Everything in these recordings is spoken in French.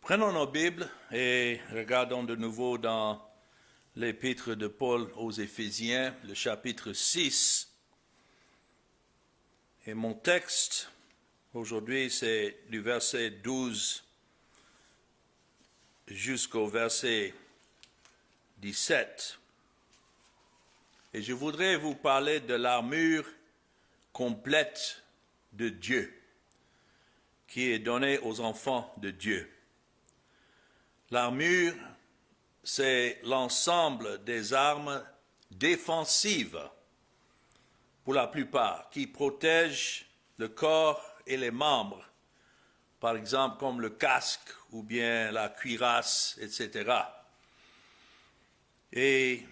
Prenons nos Bibles et regardons de nouveau dans l'épître de Paul aux Éphésiens, le chapitre 6. Et mon texte aujourd'hui, c'est du verset 12 jusqu'au verset 17. Et je voudrais vous parler de l'armure complète de Dieu qui est donnée aux enfants de Dieu. L'armure, c'est l'ensemble des armes défensives, pour la plupart, qui protègent le corps et les membres, par exemple comme le casque ou bien la cuirasse, etc. Et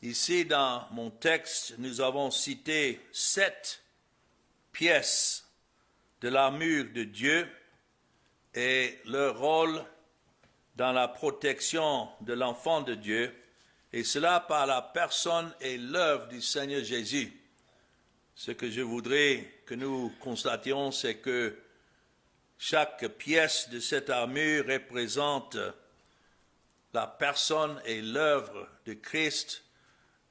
ici, dans mon texte, nous avons cité 7 pièces de l'armure de Dieu et leur rôle dans la protection de l'enfant de Dieu, et cela par la personne et l'œuvre du Seigneur Jésus. Ce que je voudrais que nous constations, c'est que chaque pièce de cette armure représente la personne et l'œuvre de Christ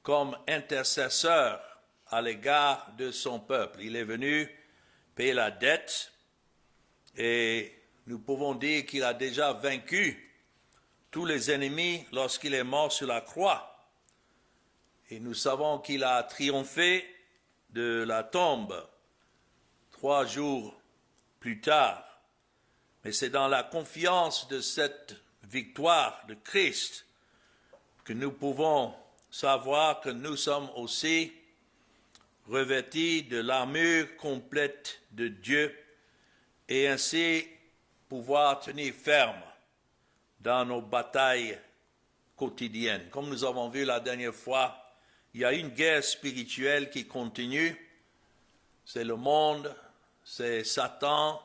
comme intercesseur à l'égard de son peuple. Il est venu payer la dette et nous pouvons dire qu'il a déjà vaincu tous les ennemis lorsqu'il est mort sur la croix. Et nous savons qu'il a triomphé de la tombe 3 jours plus tard. Mais c'est dans la confiance de cette victoire de Christ que nous pouvons savoir que nous sommes aussi revêtis de l'armure complète de Dieu et ainsi pouvoir tenir ferme dans nos batailles quotidiennes. Comme nous avons vu la dernière fois, il y a une guerre spirituelle qui continue. C'est le monde, c'est Satan,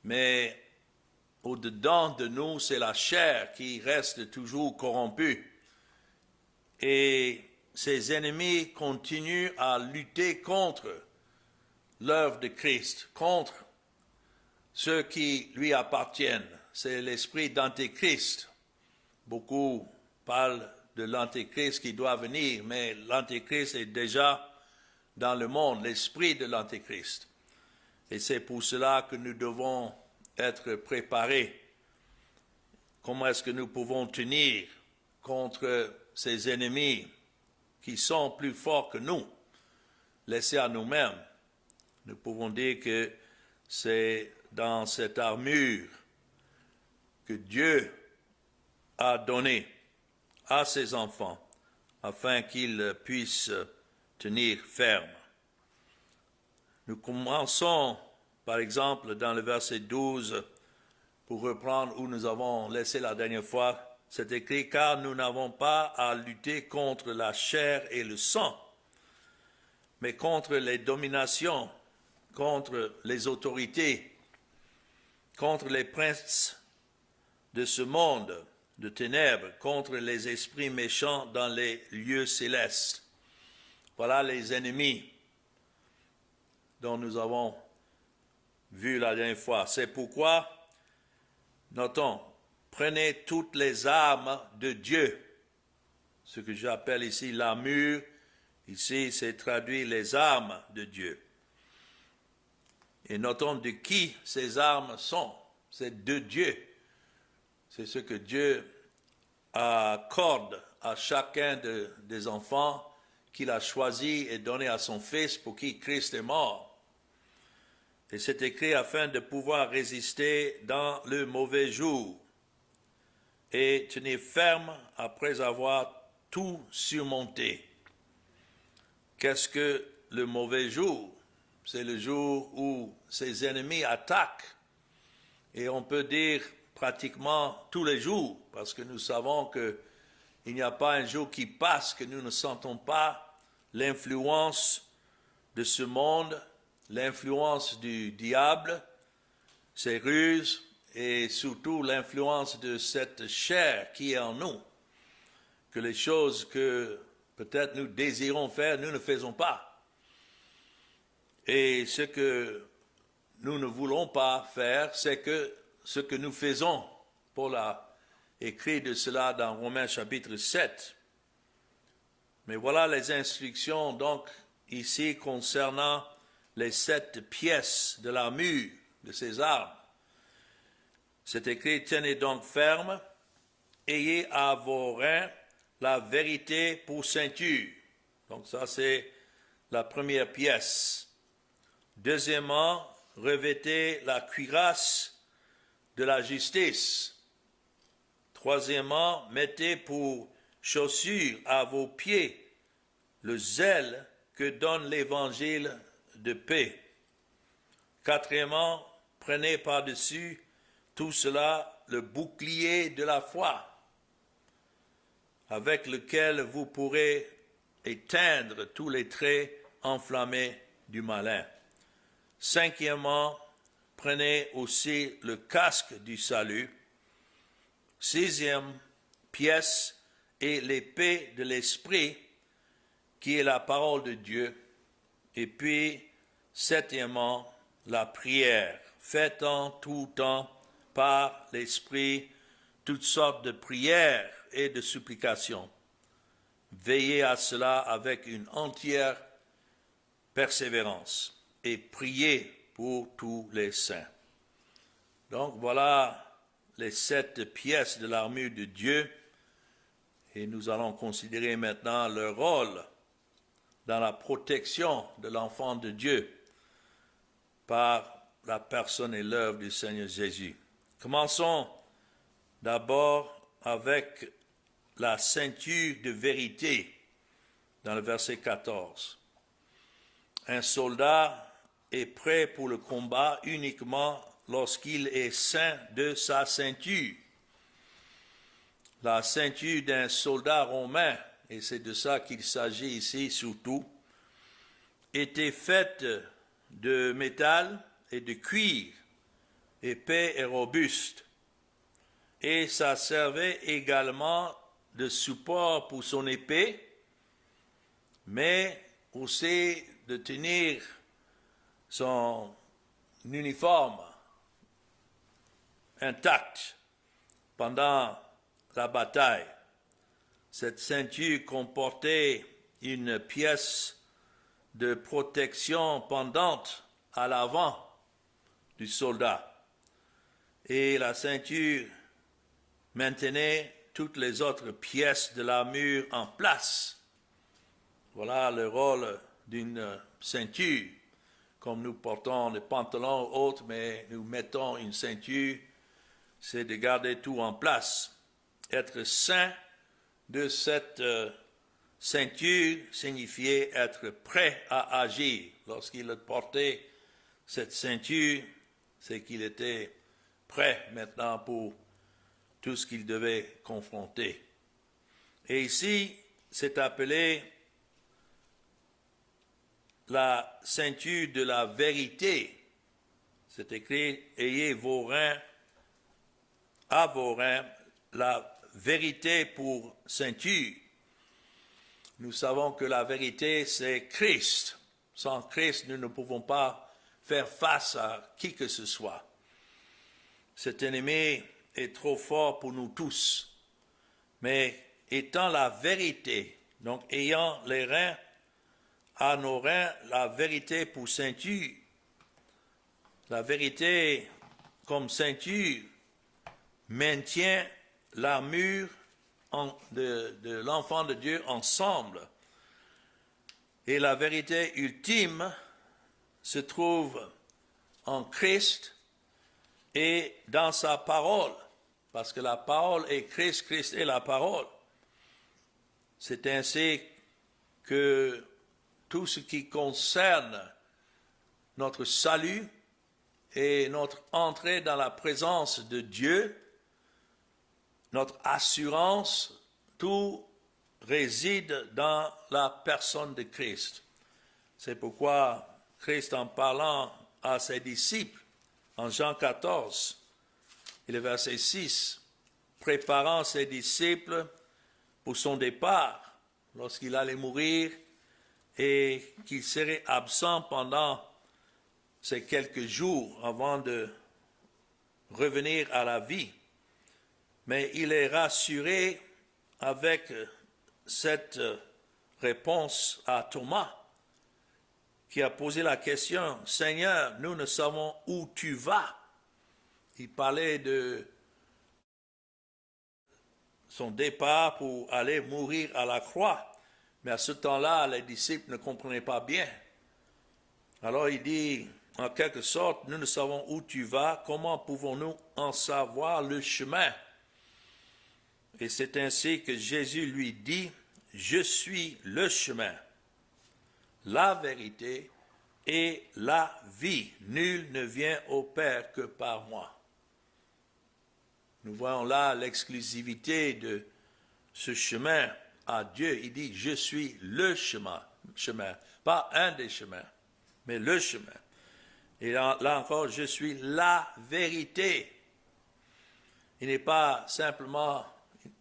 mais au-dedans de nous, c'est la chair qui reste toujours corrompue. Et ses ennemis continuent à lutter contre l'œuvre de Christ, contre ceux qui lui appartiennent. C'est l'esprit d'Antéchrist. Beaucoup parlent de l'Antéchrist qui doit venir, mais l'Antéchrist est déjà dans le monde, l'esprit de l'Antéchrist. Et c'est pour cela que nous devons être préparés. Comment est-ce que nous pouvons tenir contre ces ennemis qui sont plus forts que nous, laissés à nous-mêmes? Nous pouvons dire que c'est dans cette armure que Dieu a donnée à ses enfants afin qu'ils puissent tenir ferme. Nous commençons, par exemple, dans le verset 12, pour reprendre où nous avons laissé la dernière fois, c'est écrit « Car nous n'avons pas à lutter contre la chair et le sang, mais contre les dominations, contre les autorités, contre les princes de ce monde de ténèbres, contre les esprits méchants dans les lieux célestes. » Voilà les ennemis dont nous avons vu la dernière fois. C'est pourquoi, notons, prenez toutes les armes de Dieu. Ce que j'appelle ici l'armure, ici c'est traduit les armes de Dieu. Et notons de qui ces armes sont. C'est de Dieu. C'est ce que Dieu accorde à chacun des enfants qu'il a choisi et donné à son Fils pour qui Christ est mort. Et c'est écrit afin de pouvoir résister dans le mauvais jour et tenir ferme après avoir tout surmonté. Qu'est-ce que le mauvais jour? C'est le jour où ses ennemis attaquent. Et on peut dire pratiquement tous les jours, parce que nous savons qu'il n'y a pas un jour qui passe que nous ne sentons pas l'influence de ce monde, l'influence du diable, ses ruses, et surtout l'influence de cette chair qui est en nous, que les choses que peut-être nous désirons faire, nous ne faisons pas. Et ce que nous ne voulons pas faire, c'est que ce que nous faisons, Paul a écrit de cela dans Romains chapitre 7. Mais voilà les instructions donc ici concernant les 7 pièces de l'armure de ces armes. C'est écrit, tenez donc ferme, ayez à vos reins la vérité pour ceinture. Donc ça c'est la première pièce. Deuxièmement, revêtez la cuirasse de la justice. Troisièmement, mettez pour chaussure à vos pieds le zèle que donne l'évangile de paix. Quatrièmement, prenez par-dessus tout cela le bouclier de la foi, avec lequel vous pourrez éteindre tous les traits enflammés du malin. Cinquièmement, prenez aussi le casque du salut. Sixième pièce est l'épée de l'esprit, qui est la parole de Dieu. Et puis, septièmement, la prière. Faites en tout temps par l'esprit toutes sortes de prières et de supplications. Veillez à cela avec une entière persévérance et priez pour tous les saints. Donc voilà les 7 pièces de l'armure de Dieu et nous allons considérer maintenant leur rôle dans la protection de l'enfant de Dieu par la personne et l'œuvre du Seigneur Jésus. Commençons d'abord avec la ceinture de vérité dans le verset 14. Un soldat est prêt pour le combat uniquement lorsqu'il est ceint de sa ceinture. La ceinture d'un soldat romain, et c'est de ça qu'il s'agit ici surtout, était faite de métal et de cuir, épais et robuste. Et ça servait également de support pour son épée, mais aussi de tenir son uniforme intact pendant la bataille. Cette ceinture comportait une pièce de protection pendante à l'avant du soldat. Et la ceinture maintenait toutes les autres pièces de l'armure en place. Voilà le rôle d'une ceinture. Comme nous portons des pantalons ou autres, mais nous mettons une ceinture, c'est de garder tout en place. Être ceint de cette ceinture signifiait être prêt à agir. Lorsqu'il portait cette ceinture, c'est qu'il était prêt maintenant pour tout ce qu'il devait confronter. Et ici, c'est appelé la ceinture de la vérité. C'est écrit, ayez vos reins, à vos reins, la vérité pour ceinture. Nous savons que la vérité, c'est Christ. Sans Christ, nous ne pouvons pas faire face à qui que ce soit. Cet ennemi est trop fort pour nous tous. Mais étant la vérité, donc ayant les reins, à nos reins, la vérité pour ceinture, la vérité comme ceinture maintient l'armure de l'enfant de Dieu ensemble. Et la vérité ultime se trouve en Christ et dans sa parole. Parce que la parole est Christ, Christ est la parole. C'est ainsi que tout ce qui concerne notre salut et notre entrée dans la présence de Dieu, notre assurance, tout réside dans la personne de Christ. C'est pourquoi Christ, en parlant à ses disciples, en Jean 14, et le verset 6, préparant ses disciples pour son départ, lorsqu'il allait mourir et qu'il serait absent pendant ces quelques jours avant de revenir à la vie, Mais il est rassuré avec cette réponse à Thomas, qui a posé la question, « Seigneur, nous ne savons où tu vas. » Il parlait de son départ pour aller mourir à la croix. Mais à ce temps-là, les disciples ne comprenaient pas bien. Alors il dit, en quelque sorte, nous ne savons où tu vas, comment pouvons-nous en savoir le chemin? Et c'est ainsi que Jésus lui dit, je suis le chemin, la vérité et la vie. Nul ne vient au Père que par moi. Nous voyons là l'exclusivité de ce chemin à Dieu. Il dit, je suis le chemin, pas un des chemins, mais le chemin. Et là encore, je suis la vérité. Il n'est pas simplement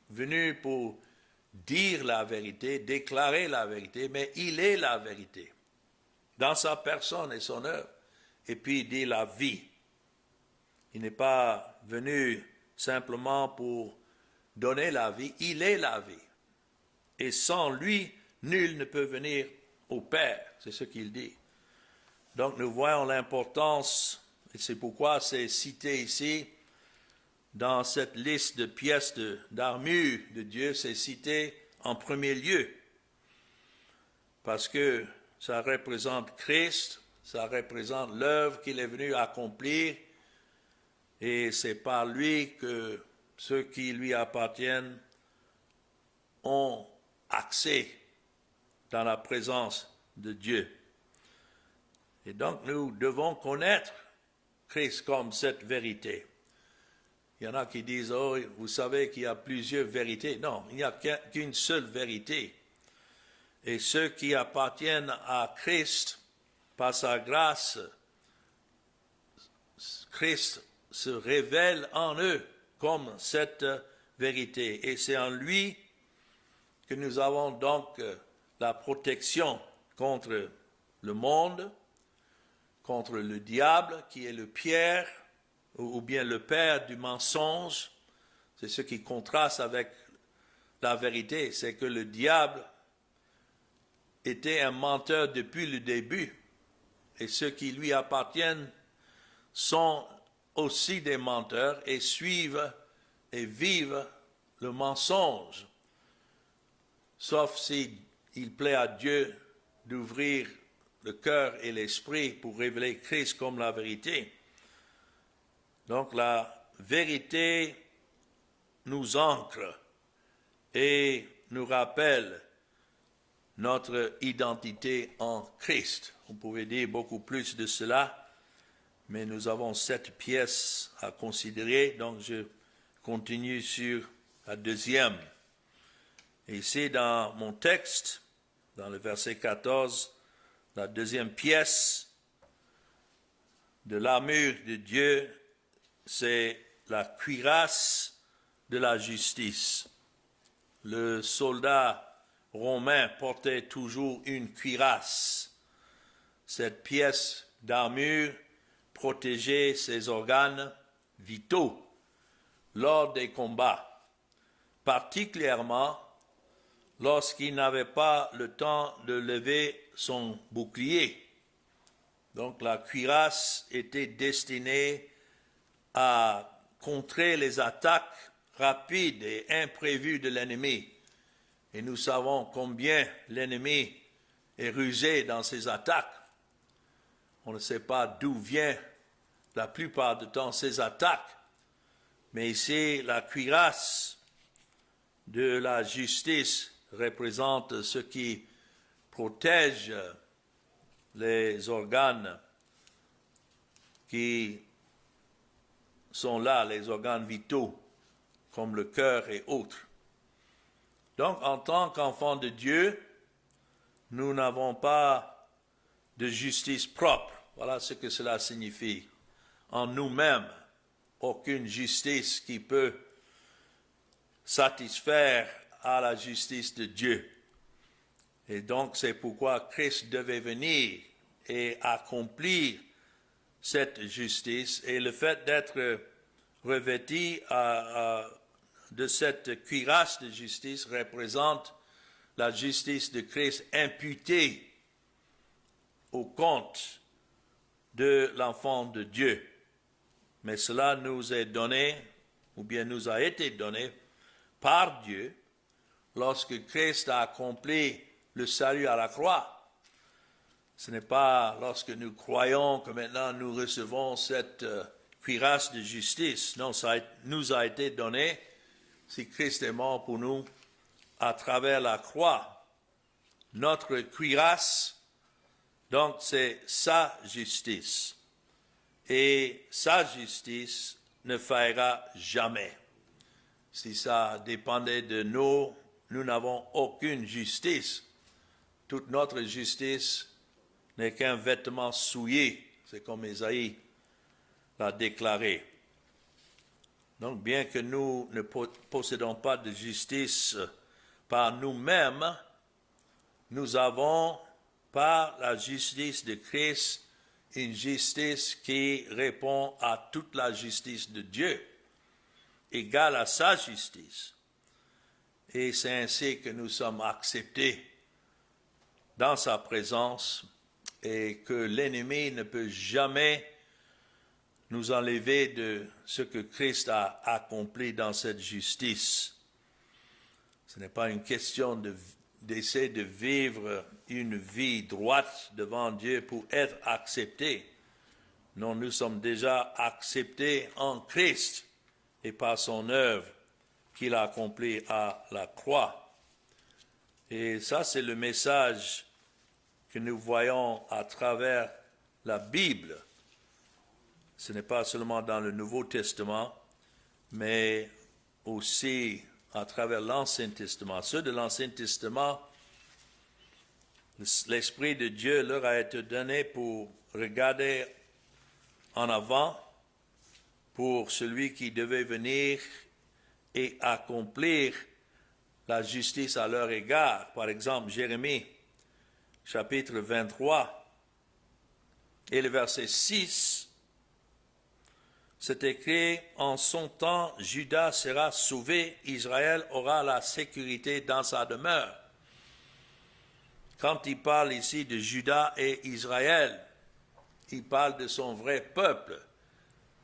venu pour dire la vérité, déclarer la vérité, mais il est la vérité, dans sa personne et son œuvre. Et puis il dit la vie. Il n'est pas venu simplement pour donner la vie, il est la vie. Et sans lui, nul ne peut venir au Père, c'est ce qu'il dit. Donc nous voyons l'importance, et c'est pourquoi c'est cité ici, dans cette liste de pièces d'armure de Dieu, c'est cité en premier lieu, parce que ça représente Christ, ça représente l'œuvre qu'il est venu accomplir, et c'est par lui que ceux qui lui appartiennent ont accès dans la présence de Dieu. Et donc nous devons connaître Christ comme cette vérité. Il y en a qui disent, oh, vous savez qu'il y a plusieurs vérités. Non, il n'y a qu'une seule vérité. Et ceux qui appartiennent à Christ, par sa grâce, Christ se révèle en eux comme cette vérité. Et c'est en lui que nous avons donc la protection contre le monde, contre le diable qui est le pierre, ou bien le père du mensonge. C'est ce qui contraste avec la vérité, c'est que le diable était un menteur depuis le début, et ceux qui lui appartiennent sont aussi des menteurs et suivent et vivent le mensonge, sauf s'il plaît à Dieu d'ouvrir le cœur et l'esprit pour révéler Christ comme la vérité. Donc la vérité nous ancre et nous rappelle notre identité en Christ. On pouvait dire beaucoup plus de cela, mais nous avons 7 pièces à considérer, donc je continue sur la deuxième. Et ici dans mon texte, dans le verset 14, la deuxième pièce de l'armure de Dieu, c'est la cuirasse de la justice. Le soldat romain portait toujours une cuirasse. Cette pièce d'armure protégeait ses organes vitaux lors des combats, particulièrement lorsqu'il n'avait pas le temps de lever son bouclier. Donc la cuirasse était destinée à contrer les attaques rapides et imprévues de l'ennemi. Et nous savons combien l'ennemi est rusé dans ses attaques. On ne sait pas d'où viennent la plupart du temps ces attaques. Mais ici, la cuirasse de la justice représente ce qui protège les organes qui sont là, les organes vitaux, comme le cœur et autres. Donc, en tant qu'enfants de Dieu, nous n'avons pas de justice propre. Voilà ce que cela signifie. En nous-mêmes, aucune justice qui peut satisfaire à la justice de Dieu. Et donc, c'est pourquoi Christ devait venir et accomplir cette justice. Et le fait d'être revêtu de cette cuirasse de justice représente la justice de Christ imputée au compte de l'enfant de Dieu. Mais cela nous est donné, ou bien nous a été donné par Dieu lorsque Christ a accompli le salut à la croix. Ce n'est pas lorsque nous croyons que maintenant nous recevons cette cuirasse de justice. Non, ça nous a été donné si Christ est mort pour nous à travers la croix. Notre cuirasse, donc, c'est sa justice. Et sa justice ne faillira jamais. Si ça dépendait de nous, nous n'avons aucune justice. Toute notre justice n'est qu'un vêtement souillé. C'est comme Ésaïe l'a déclaré. Donc, bien que nous ne possédons pas de justice par nous-mêmes, nous avons, par la justice de Christ, une justice qui répond à toute la justice de Dieu, égale à sa justice. Et c'est ainsi que nous sommes acceptés dans sa présence et que l'ennemi ne peut jamais nous enlever de ce que Christ a accompli dans cette justice. Ce n'est pas une question d'essayer de vivre une vie droite devant Dieu pour être accepté. Non, nous sommes déjà acceptés en Christ et par son œuvre qu'il a accomplie à la croix. Et ça, c'est le message que nous voyons à travers la Bible. Ce n'est pas seulement dans le Nouveau Testament, mais aussi à travers l'Ancien Testament. Ceux de l'Ancien Testament, l'Esprit de Dieu leur a été donné pour regarder en avant pour celui qui devait venir et accomplir la justice à leur égard. Par exemple, Jérémie, chapitre 23, et le verset 6, c'est écrit, « En son temps, Juda sera sauvé, Israël aura la sécurité dans sa demeure. » Quand il parle ici de Juda et Israël, il parle de son vrai peuple,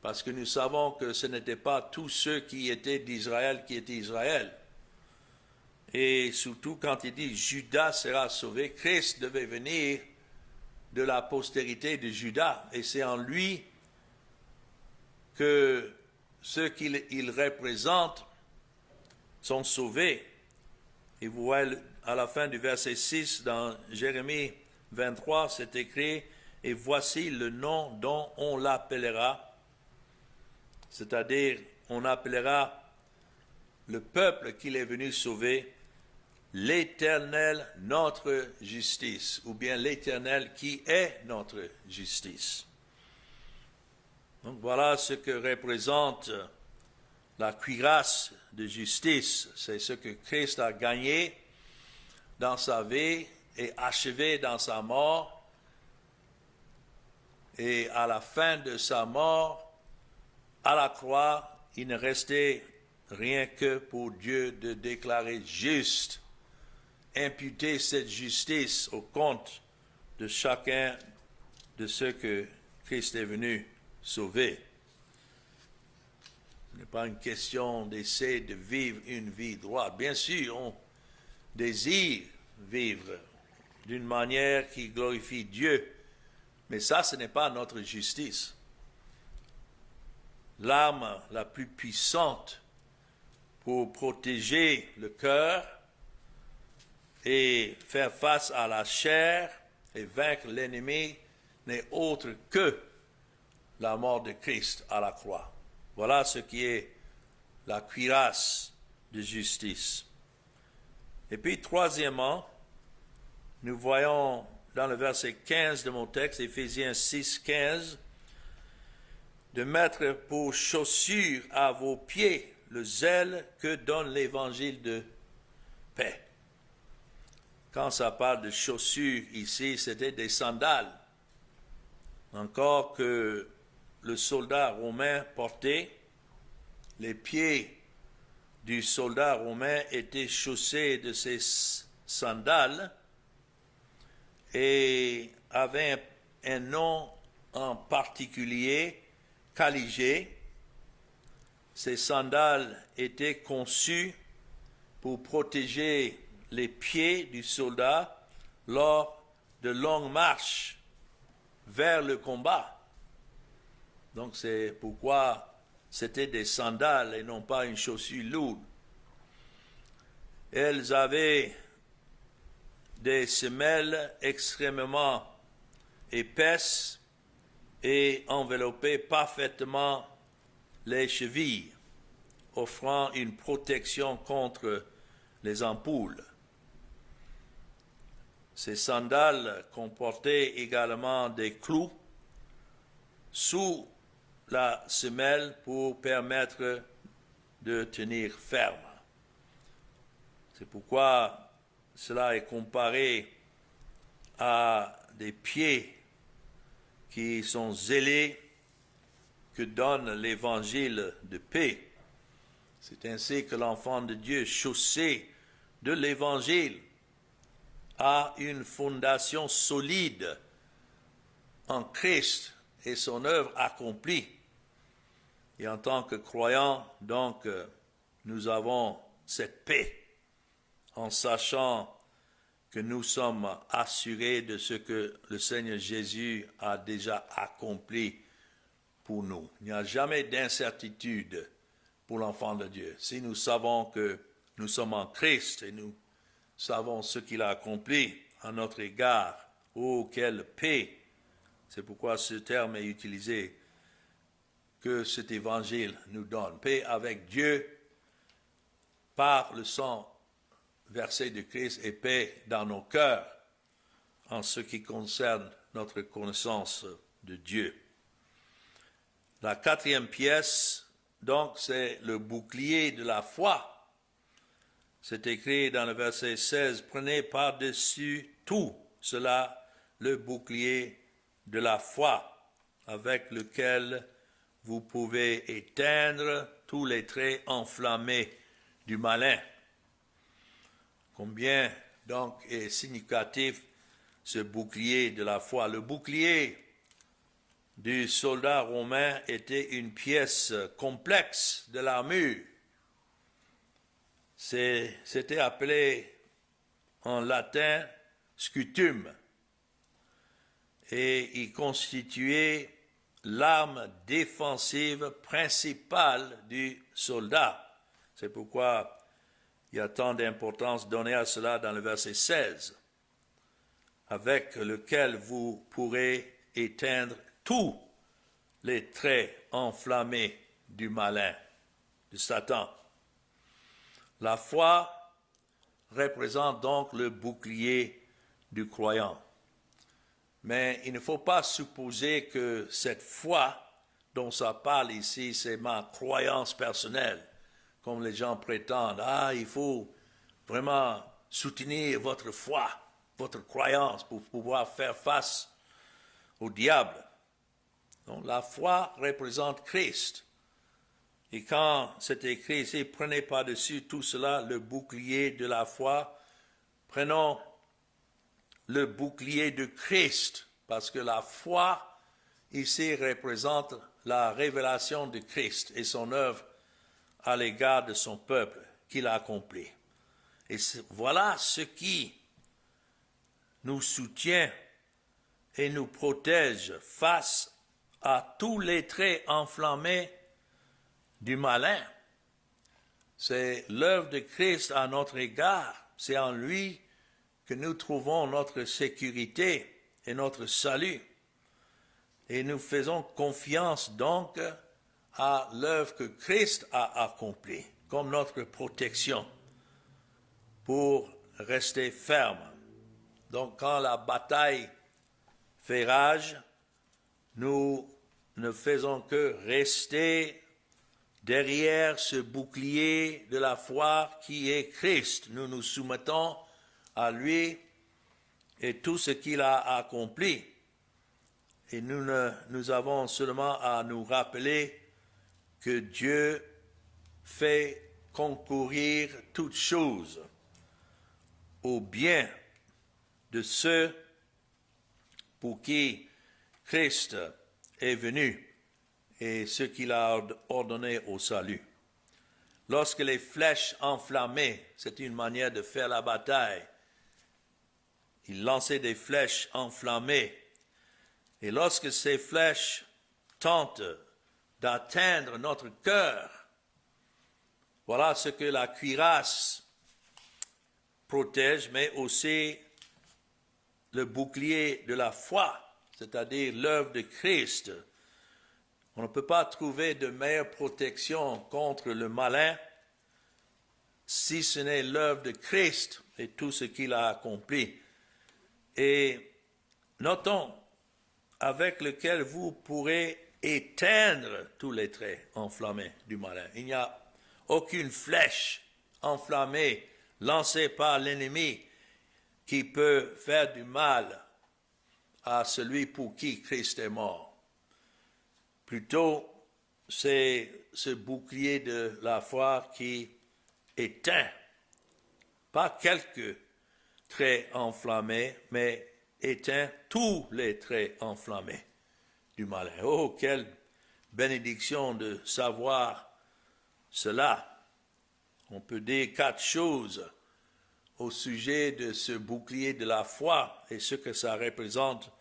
parce que nous savons que ce n'étaient pas tous ceux qui étaient d'Israël qui étaient Israël. Et surtout quand il dit Juda sera sauvé, Christ devait venir de la postérité de Juda, et c'est en lui que ceux qu'il représente sont sauvés. Et vous voyez à la fin du verset 6 dans Jérémie 23, c'est écrit « Et voici le nom dont on l'appellera », c'est-à-dire on appellera le peuple qu'il est venu sauver, l'Éternel notre justice, ou bien l'Éternel qui est notre justice. Donc voilà ce que représente la cuirasse de justice. C'est ce que Christ a gagné dans sa vie et achevé dans sa mort. Et à la fin de sa mort, à la croix, il ne restait rien que pour Dieu de déclarer juste, imputer cette justice au compte de chacun de ceux que Christ est venu sauver. Ce n'est pas une question d'essayer de vivre une vie droite. Bien sûr, on désire vivre d'une manière qui glorifie Dieu, mais ça, ce n'est pas notre justice. L'arme la plus puissante pour protéger le cœur et faire face à la chair et vaincre l'ennemi n'est autre que la mort de Christ à la croix. Voilà ce qui est la cuirasse de justice. Et puis, troisièmement, nous voyons dans le verset 15 de mon texte, Éphésiens 6, 15, de mettre pour chaussure à vos pieds le zèle que donne l'évangile de paix. Quand ça parle de chaussures ici, c'était des sandales. Encore que le soldat romain portait, les pieds du soldat romain était chaussé de ses sandales et avait un nom en particulier, caligé. Ces sandales étaient conçues pour protéger les pieds du soldat lors de longues marches vers le combat. Donc c'est pourquoi c'était des sandales et non pas une chaussure lourde. Elles avaient des semelles extrêmement épaisses et enveloppaient parfaitement les chevilles, offrant une protection contre les ampoules. Ces sandales comportaient également des clous sous la semelle pour permettre de tenir ferme. C'est pourquoi cela est comparé à des pieds qui sont zélés que donne l'évangile de paix. C'est ainsi que l'enfant de Dieu, chaussé de l'évangile, a une fondation solide en Christ et son œuvre accomplie. Et en tant que croyants, donc, nous avons cette paix en sachant que nous sommes assurés de ce que le Seigneur Jésus a déjà accompli pour nous. Il n'y a jamais d'incertitude pour l'enfant de Dieu. Si nous savons que nous sommes en Christ et nous savons ce qu'il a accompli à notre égard, oh, quelle paix! C'est pourquoi ce terme est utilisé, que cet évangile nous donne. Paix avec Dieu par le sang versé de Christ et paix dans nos cœurs en ce qui concerne notre connaissance de Dieu. La quatrième pièce, donc, c'est le bouclier de la foi. C'est écrit dans le verset 16, « Prenez par-dessus tout cela le bouclier de la foi, avec lequel vous pouvez éteindre tous les traits enflammés du malin. » Combien donc est significatif ce bouclier de la foi. Le bouclier du soldat romain était une pièce complexe de l'armure. C'était appelé en latin scutum et il constituait l'arme défensive principale du soldat. C'est pourquoi il y a tant d'importance donnée à cela dans le verset 16, avec lequel vous pourrez éteindre tous les traits enflammés du malin, de Satan. La foi représente donc le bouclier du croyant. Mais il ne faut pas supposer que cette foi dont ça parle ici, c'est ma croyance personnelle, comme les gens prétendent. Ah, il faut vraiment soutenir votre foi, votre croyance pour pouvoir faire face au diable. Donc, la foi représente Christ. Et quand c'est écrit ici, prenez par-dessus tout cela le bouclier de la foi, prenons le bouclier de Christ, parce que la foi ici représente la révélation de Christ et son œuvre à l'égard de son peuple qu'il a accompli. Et voilà ce qui nous soutient et nous protège face à tous les traits enflammés du malin. C'est l'œuvre de Christ à notre égard. C'est en lui que nous trouvons notre sécurité et notre salut. Et nous faisons confiance donc à l'œuvre que Christ a accomplie comme notre protection pour rester ferme. Donc quand la bataille fait rage, nous ne faisons que rester derrière ce bouclier de la foi qui est Christ. Nous nous soumettons à lui et tout ce qu'il a accompli. Et nous avons seulement à nous rappeler que Dieu fait concourir toutes choses au bien de ceux pour qui Christ est venu et ce qu'il a ordonné au salut. Lorsque les flèches enflammées, c'est une manière de faire la bataille, il lançait des flèches enflammées. Et lorsque ces flèches tentent d'atteindre notre cœur, voilà ce que la cuirasse protège, mais aussi le bouclier de la foi, c'est-à-dire l'œuvre de Christ. On ne peut pas trouver de meilleure protection contre le malin si ce n'est l'œuvre de Christ et tout ce qu'il a accompli. Et notons avec lequel vous pourrez éteindre tous les traits enflammés du malin. Il n'y a aucune flèche enflammée lancée par l'ennemi qui peut faire du mal à celui pour qui Christ est mort. Plutôt, c'est ce bouclier de la foi qui éteint, pas quelques traits enflammés, mais éteint tous les traits enflammés du malin. Oh, quelle bénédiction de savoir cela. On peut dire 4 choses au sujet de ce bouclier de la foi et ce que ça représente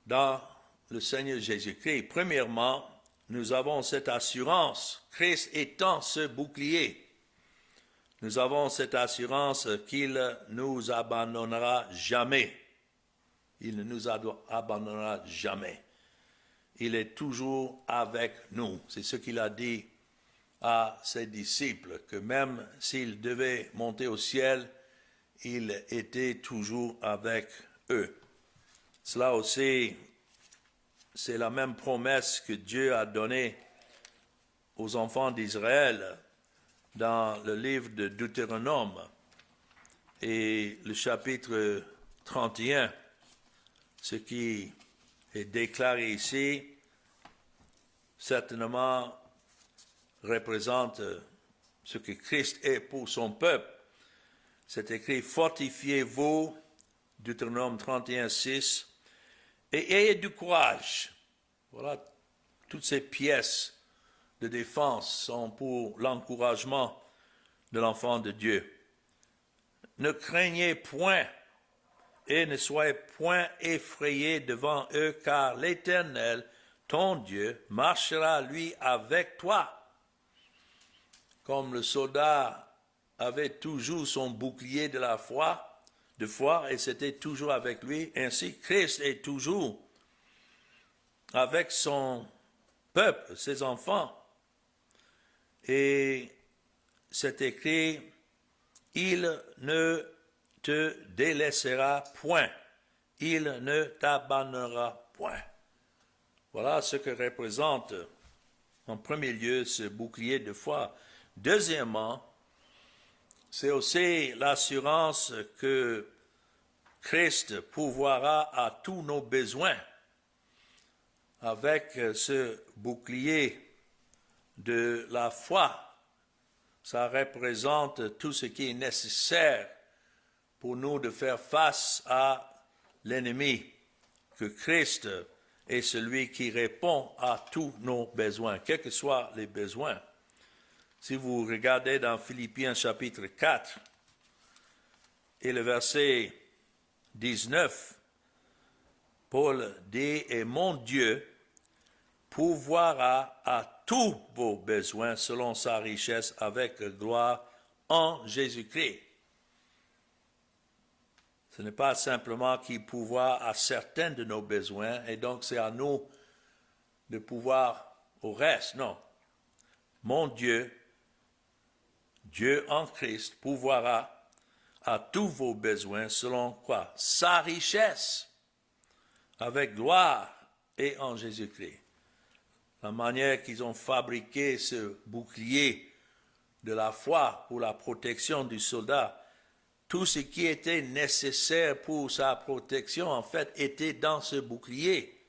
dans le Seigneur Jésus-Christ. Premièrement, nous avons cette assurance, Christ étant ce bouclier. Nous avons cette assurance qu'il ne nous abandonnera jamais. Il ne nous abandonnera jamais. Il est toujours avec nous. C'est ce qu'il a dit à ses disciples, que même s'il devait monter au ciel, il était toujours avec eux. Cela aussi, c'est la même promesse que Dieu a donnée aux enfants d'Israël dans le livre de Deutéronome et le chapitre 31, ce qui est déclaré ici, certainement représente ce que Christ est pour son peuple. C'est écrit « Fortifiez-vous » Deutéronome 31, 6, et ayez du courage. Voilà, toutes ces pièces de défense sont pour l'encouragement de l'enfant de Dieu. Ne craignez point et ne soyez point effrayés devant eux, car l'Éternel, ton Dieu, marchera lui avec toi. Comme le soldat avait toujours son bouclier de la foi, et c'était toujours avec lui, ainsi Christ est toujours avec son peuple, ses enfants. Et c'est écrit, il ne te délaissera point, il ne t'abandonnera point. Voilà ce que représente en premier lieu ce bouclier de foi. Deuxièmement, c'est aussi l'assurance que Christ pourvoira à tous nos besoins avec ce bouclier de la foi. Ça représente tout ce qui est nécessaire pour nous de faire face à l'ennemi, que Christ est celui qui répond à tous nos besoins, quels que soient les besoins. Si vous regardez dans Philippiens chapitre 4 et le verset 19, Paul dit « Et mon Dieu pourvoira à tous vos besoins selon sa richesse avec gloire en Jésus-Christ. » Ce n'est pas simplement qu'il pourvoit à certains de nos besoins, et donc c'est à nous de pouvoir au reste, non. Mon Dieu, Dieu en Christ, pourvoira à tous vos besoins selon quoi? Sa richesse, avec gloire et en Jésus-Christ. La manière qu'ils ont fabriqué ce bouclier de la foi pour la protection du soldat, tout ce qui était nécessaire pour sa protection, en fait, était dans ce bouclier,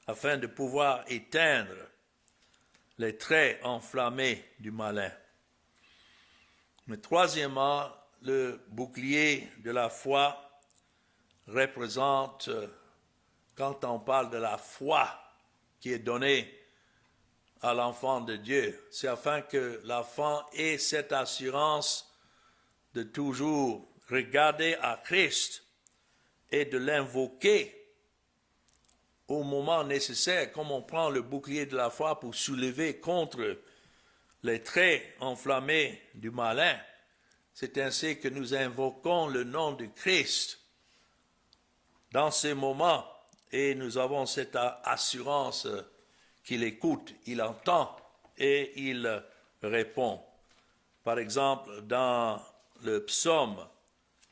afin de pouvoir éteindre les traits enflammés du malin. Mais troisièmement, le bouclier de la foi représente, quand on parle de la foi qui est donnée à l'enfant de Dieu, c'est afin que l'enfant ait cette assurance de toujours regarder à Christ et de l'invoquer au moment nécessaire, comme on prend le bouclier de la foi pour soulever contre les traits enflammés du malin. C'est ainsi que nous invoquons le nom de Christ dans ces moments et nous avons cette assurance qu'il écoute, il entend et il répond. Par exemple, dans le psaume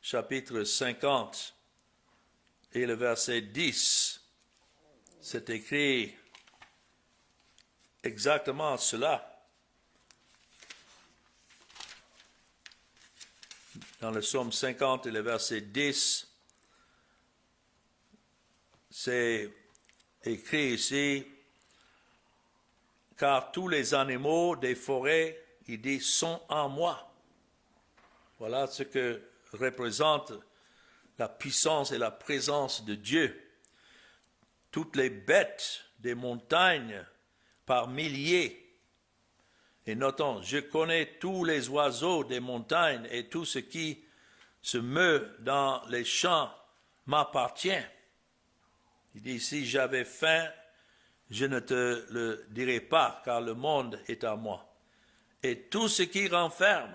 chapitre 50 et le verset 10, c'est écrit exactement cela. Dans le psaume 50 et le verset 10, c'est écrit ici, car tous les animaux des forêts, il dit, sont en moi. Voilà ce que représente la puissance et la présence de Dieu. Toutes les bêtes des montagnes par milliers. Et notons, je connais tous les oiseaux des montagnes et tout ce qui se meut dans les champs m'appartient. Il dit, si j'avais faim, je ne te le dirai pas, car le monde est à moi. Et tout ce qui renferme,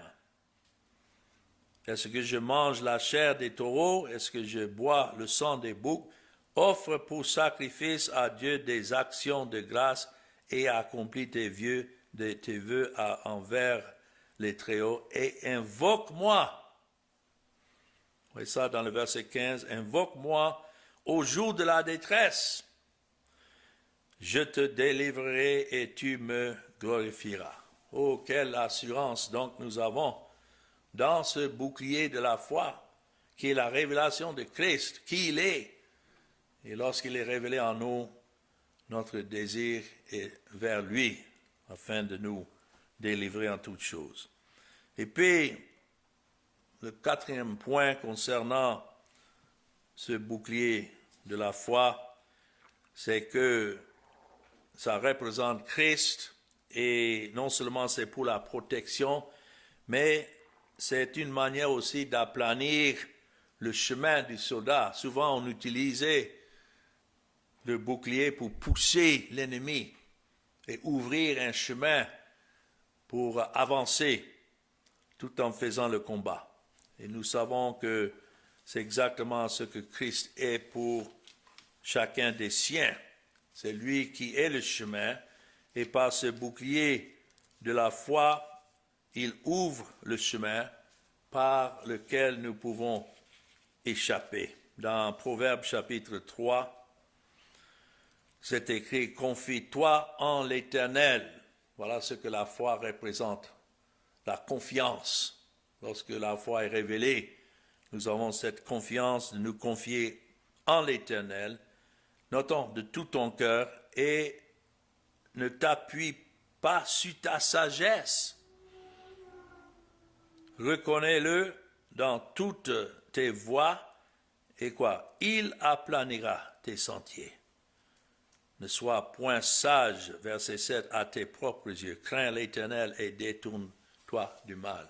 est-ce que je mange la chair des taureaux, est-ce que je bois le sang des boucs, offre pour sacrifice à Dieu des actions de grâce et accomplis tes vœux envers les Très-Hauts et invoque-moi. Vous voyez ça dans le verset 15, invoque-moi au jour de la détresse. Je te délivrerai et tu me glorifieras. Oh, quelle assurance donc nous avons dans ce bouclier de la foi qui est la révélation de Christ, qui il est. Et lorsqu'il est révélé en nous, notre désir est vers lui, afin de nous délivrer en toutes choses. Et puis, le quatrième point concernant ce bouclier de la foi, c'est que ça représente Christ, et non seulement c'est pour la protection, mais c'est une manière aussi d'aplanir le chemin du soldat. Souvent, on utilisait le bouclier pour pousser l'ennemi et ouvrir un chemin pour avancer tout en faisant le combat. Et nous savons que c'est exactement ce que Christ est pour chacun des siens. C'est lui qui est le chemin et par ce bouclier de la foi, il ouvre le chemin par lequel nous pouvons échapper. Dans Proverbes chapitre 3, c'est écrit « Confie-toi en l'Éternel ». Voilà ce que la foi représente, la confiance. Lorsque la foi est révélée, nous avons cette confiance de nous confier en l'Éternel. Notons de tout ton cœur et ne t'appuie pas sur ta sagesse. Reconnais-le dans toutes tes voies et quoi? Il aplanira tes sentiers. Ne sois point sage, verset 7, à tes propres yeux. Crains l'Éternel et détourne-toi du mal.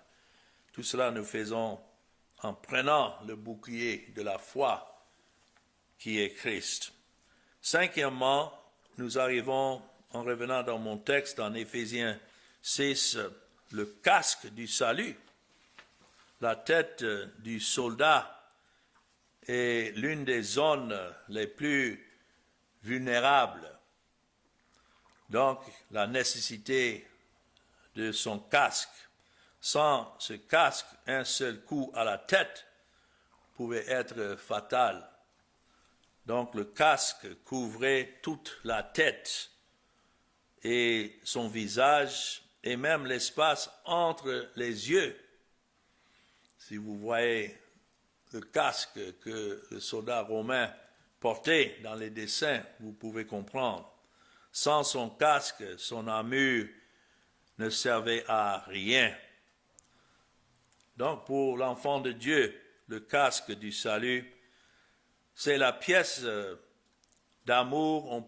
Tout cela nous faisons en prenant le bouclier de la foi qui est Christ. Cinquièmement, nous arrivons, en revenant dans mon texte, en Éphésiens 6, le casque du salut. La tête du soldat est l'une des zones les plus vulnérables. Donc, la nécessité de son casque. Sans ce casque, un seul coup à la tête pouvait être fatal. Donc, le casque couvrait toute la tête et son visage et même l'espace entre les yeux. Si vous voyez le casque que le soldat romain portait dans les dessins, vous pouvez comprendre. Sans son casque, son armure ne servait à rien. Donc pour l'enfant de Dieu, le casque du salut, c'est la pièce d'amour,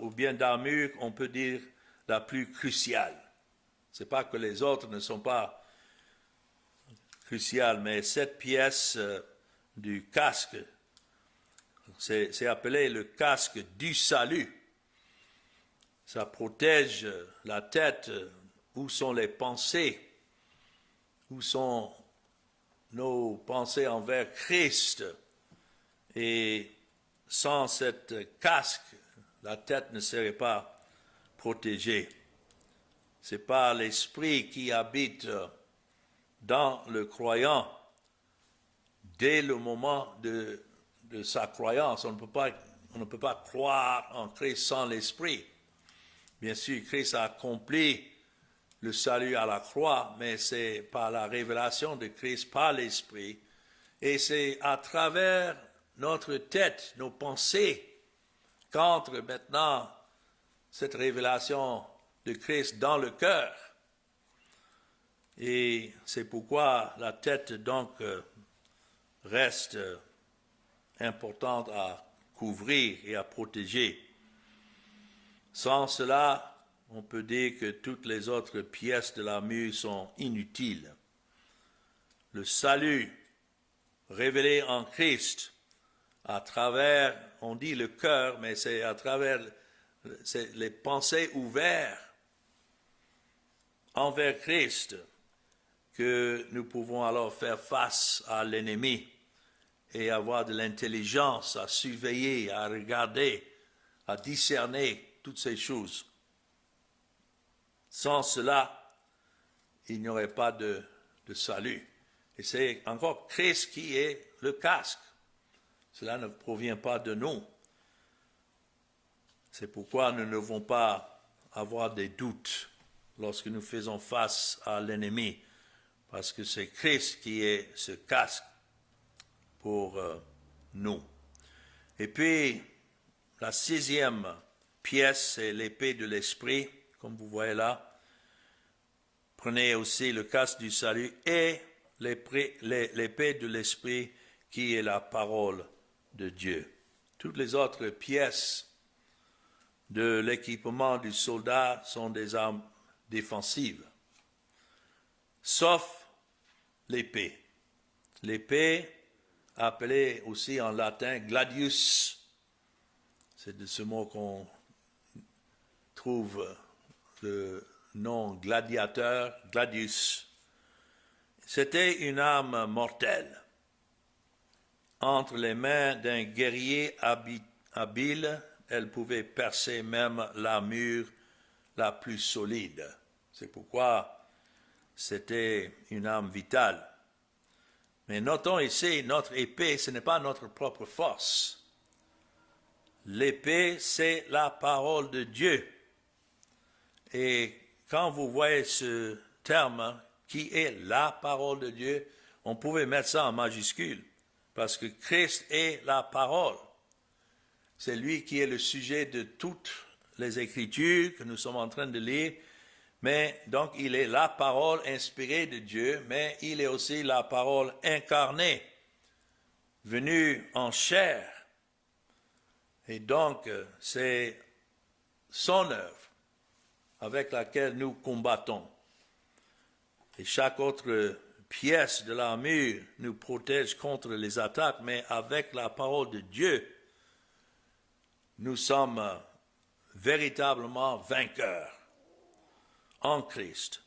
ou bien d'armure, on peut dire, la plus cruciale. C'est pas que les autres ne sont pas cruciales, mais cette pièce du casque, c'est appelé le casque du salut. Ça protège la tête, où sont les pensées, où sont nos pensées envers Christ. Et sans cette casque, la tête ne serait pas protégée. C'est pas l'esprit qui habite dans le croyant dès le moment de sa croyance. On ne peut pas croire en Christ sans l'esprit. Bien sûr, Christ a accompli le salut à la croix, mais c'est par la révélation de Christ, par l'esprit. Et c'est à travers notre tête, nos pensées, qu'entre maintenant cette révélation de Christ dans le cœur. Et c'est pourquoi la tête donc reste importante à couvrir et à protéger. Sans cela, on peut dire que toutes les autres pièces de l'armure sont inutiles. Le salut révélé en Christ à travers, on dit le cœur, mais c'est à travers les pensées ouvertes envers Christ que nous pouvons alors faire face à l'ennemi et avoir de l'intelligence à surveiller, à regarder, à discerner toutes ces choses. Sans cela, il n'y aurait pas de salut. Et c'est encore Christ qui est le casque. Cela ne provient pas de nous. C'est pourquoi nous ne devons pas avoir des doutes lorsque nous faisons face à l'ennemi, parce que c'est Christ qui est ce casque pour nous. Et puis, la 6e pièce, c'est l'épée de l'esprit, comme vous voyez là. Prenez aussi le casque du salut et l'épée de l'esprit qui est la parole de Dieu. Toutes les autres pièces de l'équipement du soldat sont des armes défensives, sauf l'épée. L'épée, appelée aussi en latin gladius, c'est de ce mot qu'on trouve le nom gladiateur, gladius. C'était une arme mortelle. Entre les mains d'un guerrier habile, elle pouvait percer même l'armure la plus solide. C'est pourquoi c'était une arme vitale. Mais notons ici, notre épée, ce n'est pas notre propre force. L'épée, c'est la parole de Dieu. Et quand vous voyez ce terme, qui est la parole de Dieu, on pouvait mettre ça en majuscule, parce que Christ est la parole. C'est lui qui est le sujet de toutes les Écritures que nous sommes en train de lire, mais donc il est la parole inspirée de Dieu, mais il est aussi la parole incarnée, venue en chair. Et donc c'est son œuvre avec laquelle nous combattons. Et chaque autre pièce de l'armure nous protège contre les attaques, mais avec la parole de Dieu, nous sommes véritablement vainqueurs en Christ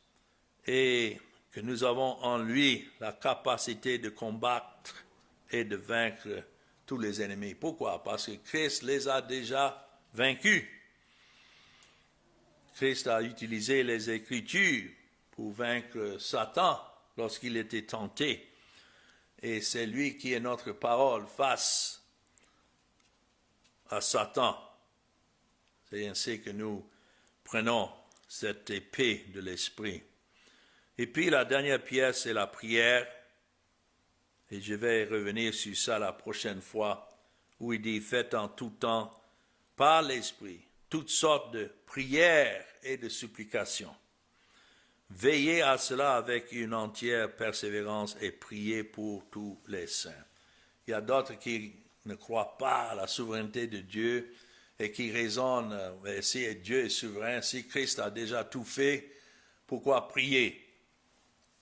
et que nous avons en lui la capacité de combattre et de vaincre tous les ennemis. Pourquoi? Parce que Christ les a déjà vaincus. Christ a utilisé les Écritures pour vaincre Satan lorsqu'il était tenté. Et c'est lui qui est notre parole face à Satan. C'est ainsi que nous prenons cette épée de l'esprit. Et puis la dernière pièce, c'est la prière. Et je vais revenir sur ça la prochaine fois, où il dit, faites en tout temps, par l'esprit, toutes sortes de prières et de supplications. veillez à cela avec une entière persévérance et priez pour tous les saints. Il y a d'autres qui ne croient pas à la souveraineté de Dieu et qui raisonnent, si Dieu est souverain, si Christ a déjà tout fait, pourquoi prier?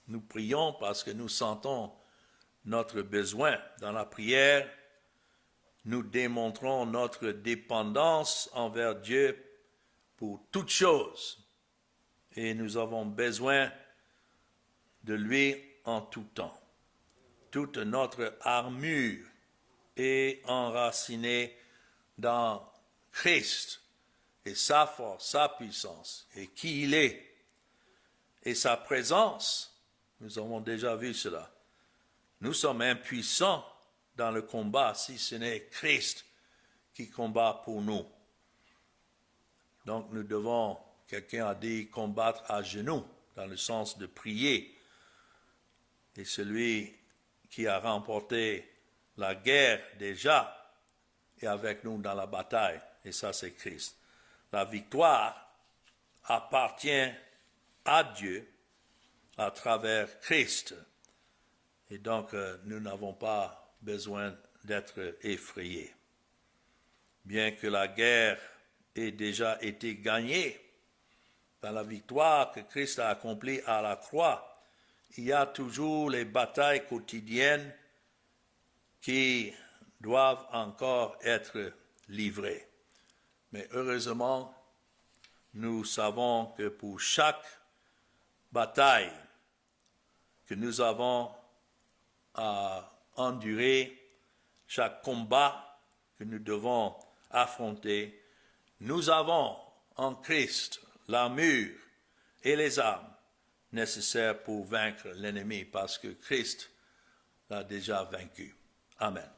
Nous prions parce que nous sentons notre besoin. Dans la prière, nous démontrons notre dépendance envers Dieu pour toutes choses. Et nous avons besoin de lui en tout temps. Toute notre armure est enracinée dans Christ et sa force, sa puissance, et qui il est, et sa présence. Nous avons déjà vu cela. Nous sommes impuissants dans le combat si ce n'est Christ qui combat pour nous. Donc nous devons, quelqu'un a dit, combattre à genoux, dans le sens de prier. Et celui qui a remporté la guerre déjà est avec nous dans la bataille. Et ça, c'est Christ. La victoire appartient à Dieu à travers Christ. Et donc, nous n'avons pas besoin d'être effrayés. Bien que la guerre ait déjà été gagnée, dans la victoire que Christ a accomplie à la croix, il y a toujours les batailles quotidiennes qui doivent encore être livrées. Mais heureusement, nous savons que pour chaque bataille que nous avons à endurer, chaque combat que nous devons affronter, nous avons en Christ l'armure et les armes nécessaires pour vaincre l'ennemi, parce que Christ l'a déjà vaincu. Amen.